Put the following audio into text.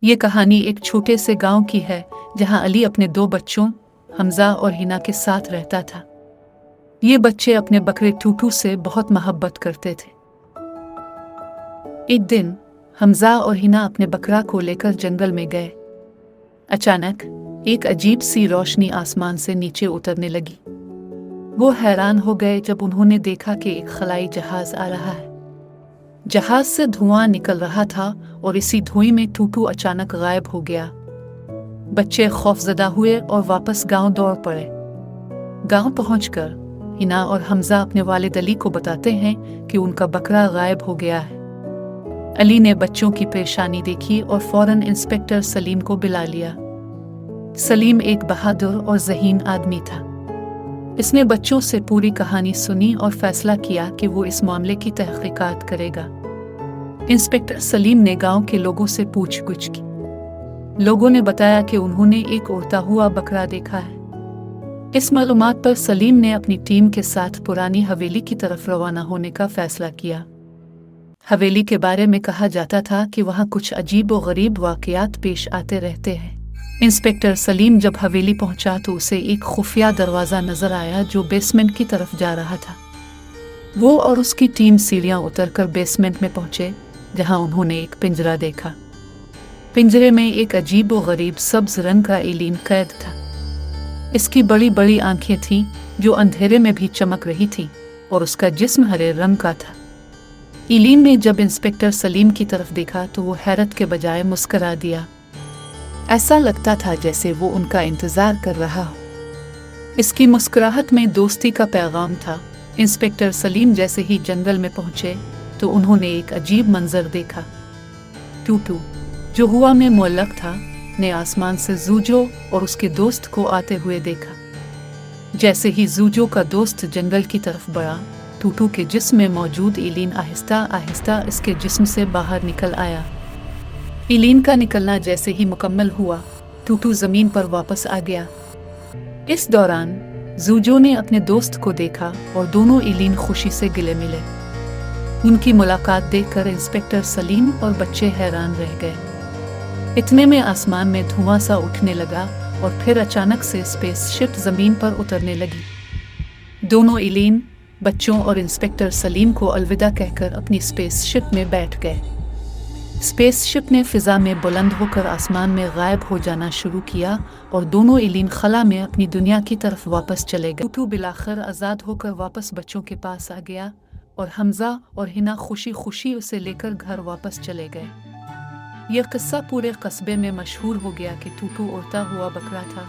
ये कहानी एक छोटे से गांव की है जहां अली अपने 2 बच्चों हमजा और हिना के साथ रहता था। ये बच्चे अपने बकरे टूटू से बहुत मोहब्बत करते थे। एक दिन हमजा और हिना अपने बकरा को लेकर जंगल में गए। अचानक एक अजीब सी रोशनी आसमान से नीचे उतरने लगी। वो हैरान हो गए जब उन्होंने देखा कि एक खलाई जहाज आ रहा है। जहाज से धुआं निकल रहा था और इसी धुएं में टूटू अचानक गायब हो गया। बच्चे खौफजदा हुए और वापस गांव दौड़ पड़े। गांव पहुंचकर हिना और हमजा अपने वालिद अली को बताते हैं कि उनका बकरा गायब हो गया है। अली ने बच्चों की परेशानी देखी और फौरन इंस्पेक्टर सलीम को बुला लिया। सलीम एक बहादुर और ज़हीन आदमी था। इसने बच्चों से पूरी कहानी सुनी और फैसला किया कि वो इस मामले की तहकीकात करेगा। इंस्पेक्टर सलीम ने गांव के लोगों से पूछगछ की। लोगों ने बताया कि उन्होंने एक उड़ता हुआ बकरा देखा है। इस मालूमात पर सलीम ने अपनी टीम के साथ पुरानी हवेली की तरफ रवाना होने का फैसला किया। हवेली के बारे में कहा जाता था कि वहाँ कुछ अजीब और गरीब वाक़यात पेश आते रहते हैं। इंस्पेक्टर सलीम जब हवेली पहुंचा तो उसे एक खुफिया दरवाज़ा नजर आया जो बेसमेंट की तरफ जा रहा था। वो और उसकी टीम सीढ़ियां उतरकर बेसमेंट में पहुंचे, जहां उन्होंने एक पिंजरा देखा। पिंजरे में एक अजीब और गरीब सब्ज रंग का एलियन कैद था। इसकी बड़ी बड़ी आंखें थीं जो अंधेरे में भी चमक रही थीं और उसका जिस्म हरे रंग का था। एलियन ने जब इंस्पेक्टर सलीम की तरफ देखा तो वो हैरत के बजाय मुस्करा दिया। ऐसा लगता था जैसे वो उनका इंतजार कर रहा हो। इसकी मुस्कुराहट में दोस्ती का पैगाम था। इंस्पेक्टर सलीम जैसे ही जंगल में पहुंचे तो उन्होंने एक अजीब मंजर देखा। टूटू, जो हवा में मुअल्लक था, ने आसमान से जूजो और उसके दोस्त को आते हुए देखा। जैसे ही जूजो का दोस्त जंगल की तरफ बढ़ा, टूटू के जिस्म में मौजूद एलियन आहिस्ता आहिस्ता इसके जिस्म से बाहर निकल आया। एलियन का निकलना जैसे ही मुकम्मल हुआ, टूटू जमीन पर वापस आ गया। इस दौरान जूजो ने अपने दोस्त को देखा और दोनों एलियन खुशी से गिले मिले। उनकी मुलाकात देखकर इंस्पेक्टर सलीम और बच्चे हैरान रह गए। इतने में आसमान में धुआं सा उठने लगा और फिर अचानक से स्पेसशिप जमीन पर उतरने लगी। दोनों एलियन बच्चों और इंस्पेक्टर सलीम को अलविदा कहकर अपनी स्पेसशिप में बैठ गए। स्पेसशिप ने फिजा में बुलंद होकर आसमान में गायब हो जाना शुरू किया और दोनों एलियन खला में अपनी दुनिया की तरफ वापस चले गए। टूटू बिलाखिर आज़ाद होकर वापस बच्चों के पास आ गया और हमजा और हिना खुशी खुशी उसे लेकर घर वापस चले गए। यह किस्सा पूरे कस्बे में मशहूर हो गया कि टूटू उड़ता हुआ बकरा था